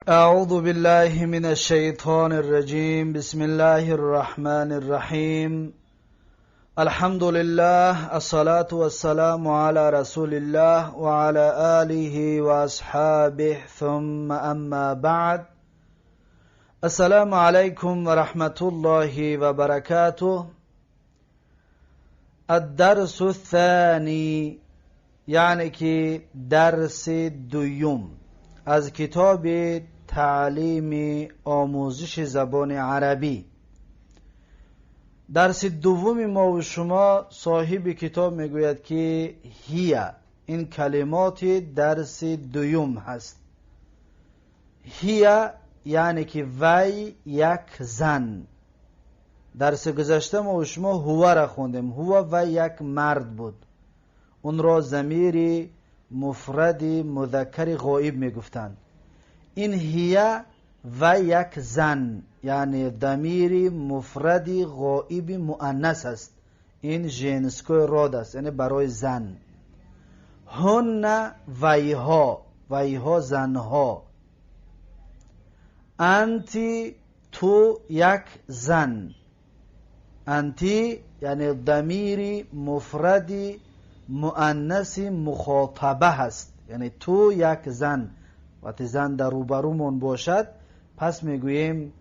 أعوذ بالله من الشيطان الرجيم. بسم الله الرحمن الرحيم. الحمد لله، الصلاة والسلام على رسول الله وعلى آله وأصحابه، ثم أما بعد. السلام عليكم ورحمة الله وبركاته. الدرس الثاني، يعني که درس دوم از کتاب تعلیم آموزش زبان عربی. درس دوم ما و شما صاحب کتاب میگوید که هیه، این کلمات درس دوم هست. هیه یعنی که وی یک زن. درس گذشته ما و شما هو را خوندیم. هو و یک مرد بود، اون را ضمیر مفرد مذکر غایب میگفتند. این هیه و یک زن یعنی ضمیر مفرد غایب مؤنث است. این جنسکوی راد است، یعنی برای زن. هن ویها، ویها زنها. انتی تو یک زن. انتی یعنی ضمیر مفرد مؤنث مخاطبه هست، یعنی تو یک زن. وقتی زن در روبرومون باشد پس میگوییم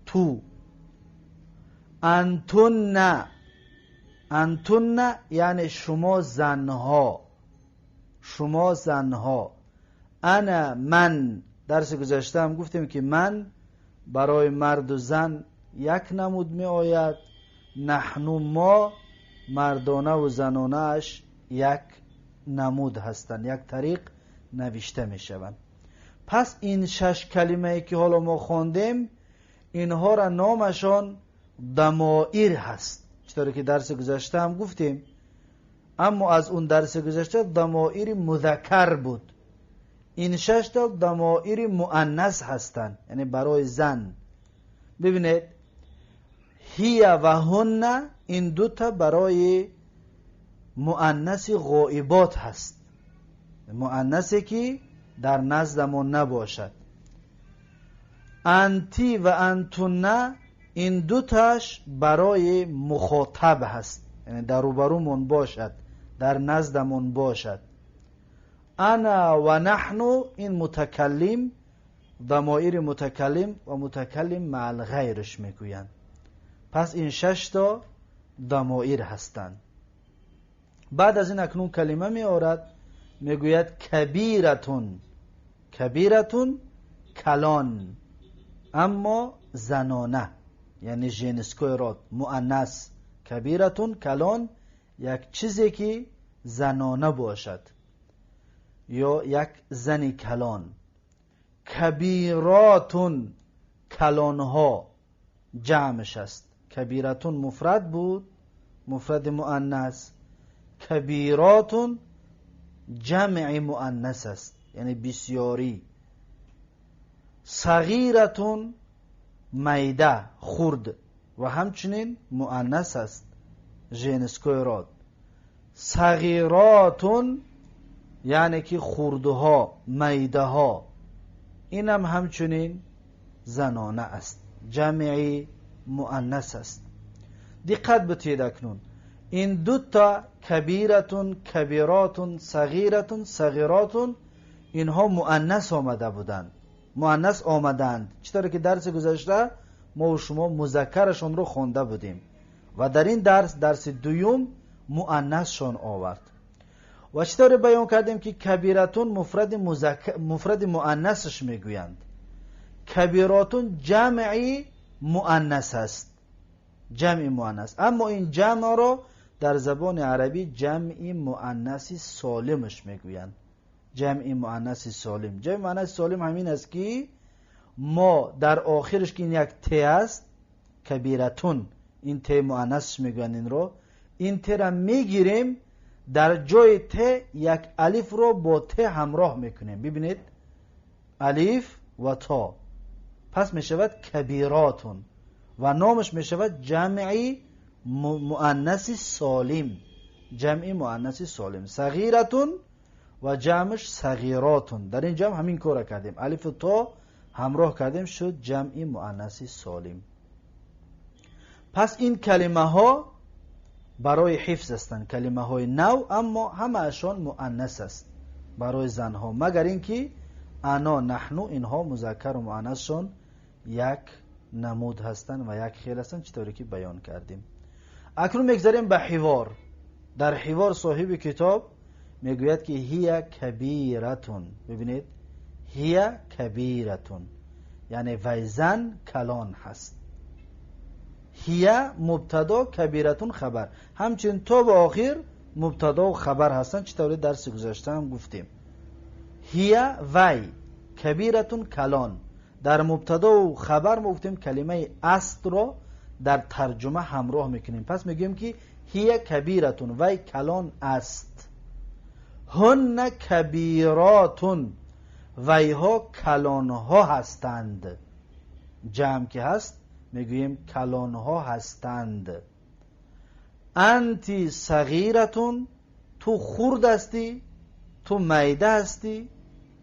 تو. انتن، انتن یعنی شما زنها، شما زنها. انا من، درس گذشته هم گفتیم که من برای مرد و زن یک نمود می آید. نحن ما مردانه و زنانه اش یک نمود هستند، یک طریق نوشته می شوند. پس این 6 کلمه که حالا ما خواندیم، اینها را نامشان ضمائر هست، چطوری که درس گذشته هم گفتیم. اما از اون درس گذشته ضمائر مذکر بود. این 6 تا ضمائر مؤنث هستند، یعنی برای زن. ببینید هی و هن، این دوتا برای مؤنث غائبات هست، مؤنثی که در نزدمون نباشد. انتی و انتون، این دوتاش برای مخاطب هست، یعنی در روبرومون باشد، در نزدمون باشد. انا و نحن، این متکلم، ضمائر متکلم و متکلم مع الغیرش میگویند. پس این 6 تا ضمائر هستند. بعد از این اکنون کلمه می آورد، میگوید کبیرتون. کبیرتون کلان، اما زنانه، یعنی جنسکوی راد مؤنث. کبیرتون کلان، یک چیزی که زنانه باشد یا یک زنی کلان. کبیراتون کلانها، جمعش است. کبیرتون مفرد بود، مفرد مؤنث. کبیراتون جمع مؤنث است، یعنی بسیاری. صغیرتون میده، خرد، و همچنین مؤنث است، جنسکوی راد. صغیراتون یعنی که خردها، میده ها، این هم همچنین زنانه است، جمع مؤنث است. دقت بتید اکنون این دوتا کبیرتون، کبیراتون، صغیرتون، صغیراتون، اینها مؤنث آمده بودند، مؤنث آمدند. چطوری که درس گذشته ما و شما مذکرشون رو خونده بودیم و در این درس دوم مؤنثشون آورد. و چطوری بیان کردیم که کبیرتون مفرد مؤنثش میگویند. کبیراتون جمعی مؤنث است، جمع مؤنث. اما این جمع رو در زبان عربی جمع مؤنث سالمش میگویند. جمع مؤنث سالم. جمع مؤنث سالم همین است که ما در آخرش که این یک ت است، کبیرتون، این ت مؤنثش میگویند. این رو، این ت را میگیریم، در جای ت یک الف رو با ت همراه میکنیم. ببینید الف و تا، پس میشود کبیراتون و نامش میشود جمعی مؤنث سالم. جمعی مؤنث سالم. صغیرتون و جمعش صغیراتون. در این جمع همین کار کردیم، الف و تا همراه کردیم شد جمع مؤنث سالم. پس این کلمه ها برای حفظ هستند، کلمه های نو، اما همه اشان مؤنث است برای زنها، مگر اینکه انا، نحنو، اینها مذکر و مؤنثشون یک نمود هستند و یک خیل هستند، چطوری که بیان کردیم. اکنون میگذاریم به حوار. در حوار صاحب کتاب میگوید که هی کبیرتون. ببینید هی کبیرتون یعنی وی زن کلان هست. هی مبتدا، کبیرتون خبر، همچنین تا به آخر مبتدا و خبر هستن، چطوری درس گذشته هم گفتیم. هی وی، کبیرتون کلان. در مبتدا و خبر ما گفتیم کلمه است را در ترجمه همراه میکنیم. پس میگیم که هی کبیرتون، وی کلان است. هن کبیراتون، ویها کلانها هستند. جمع که هست میگوییم کلانها هستند. انتی صغیرتون، تو خرد هستی، تو میده هستی.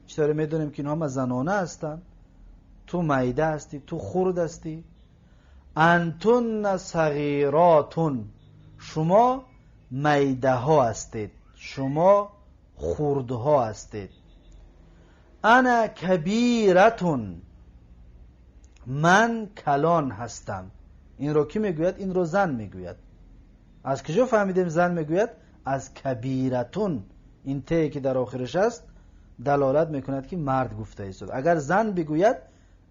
چطور میدونیم که اینها زنانه هستند؟ تو میده هستی، تو خرد هستی. انتون صغیراتون، شما میده ها هستید، شما خرد ها هستید. انا کبیرتون، من کلان هستم. این رو کی میگوید؟ این رو زن میگوید. از کجا فهمیدیم زن میگوید؟ از کبیرتون. این ته که در آخرش است دلالت میکند که مرد گفته ایستاد. اگر زن بگوید،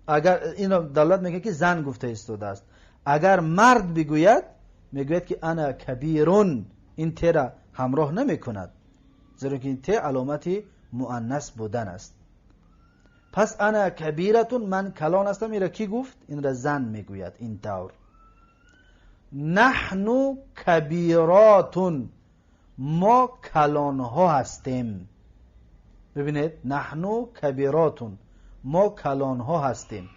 اگر این دلالت میکنه که زن گفته ایستاده است. اگر مرد بگوید میگوید که انا کبیرون، این ته را همراه نمیکند، زیرا که این ته علامت مؤنث بودن است. پس انا کبیرتون، من کلان هستم. این را کی گفت؟ این را زن میگوید. این طور. نحنو کبیراتون، ما کلان ها هستیم. ببینید نحنو کبیراتون، ما کلان ها هستیم.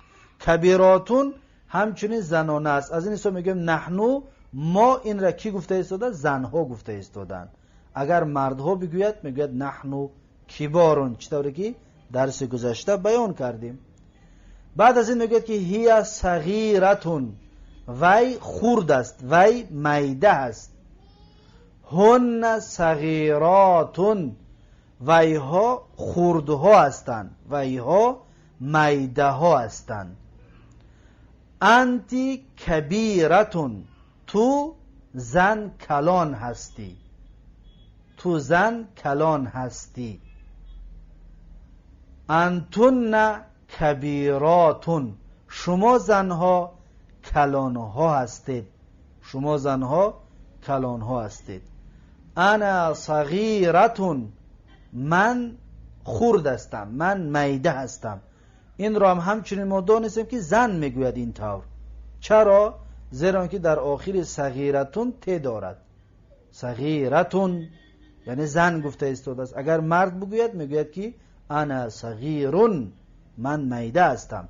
کبیراتون همچنین زنانه است. از این حساب میگیم نحنو، ما، این را کی گفته ایستاده؟ زنها گفته ایستادن. اگر مردها بگوید میگوید نحنو کبارون، چطوری که درس گذشته بیان کردیم. بعد از این میگوید که هی صغیرتون، وی خرد است، وی میده است. هن صغیراتون، ویها خردها هستند، ویها میده ها هستند. انتی کبیرتون، تو زن کلان هستی، تو زن کلان هستی. انتن کبیراتون، شما زنها کلانها هستید، شما زنها کلانها هستید. انا صغیرتون، من خرد هستم، من میده هستم. این را هم همچنین ما دانستیم که زن میگوید این طور. چرا؟ زیرا که در آخر صغیرتون ت دارد. صغیرتون یعنی زن گفته ایستاده است. اگر مرد بگوید میگوید که انا صغیرون، من میده هستم.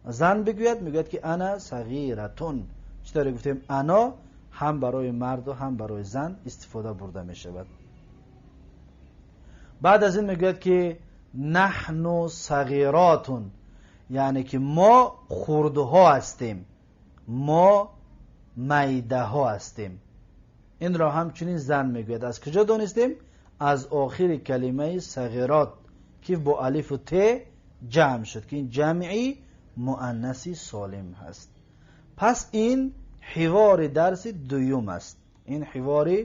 زن بگوید میگوید که انا صغیرتون. چطوری گفتیم انا هم برای مرد و هم برای زن استفاده برده می شود. بعد از این میگوید که نحن صغیراتون، یعنی که ما خردها هستیم، ما میده ها هستیم. این را همچنین زن میگوید. از کجا دانستیم؟ از آخر کلمه صغیرات که با الف و ت جمع شد که این جمعی مؤنثی سالم هست. پس این حوار درس دوم است. این حوار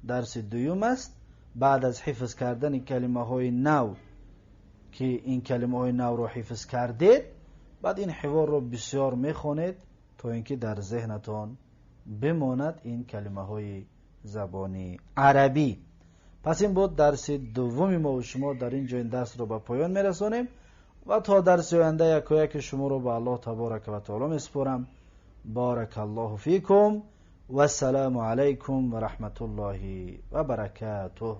درس دوم است. بعد از حفظ کردن کلمه های نو که این کلمه های نو رو حفظ کردید، بعد این حوار رو بسیار میخونید تا اینکه در ذهنتان بماند این کلمه های زبانی عربی. پس این بود درس دوم ما و شما. در اینجا این درس رو به پایان میرسانیم و تا درس آینده یک شما رو به الله تبارک و تعالی میسپارم. بارک الله فیکم و السلام علیکم و رحمت الله و برکاته.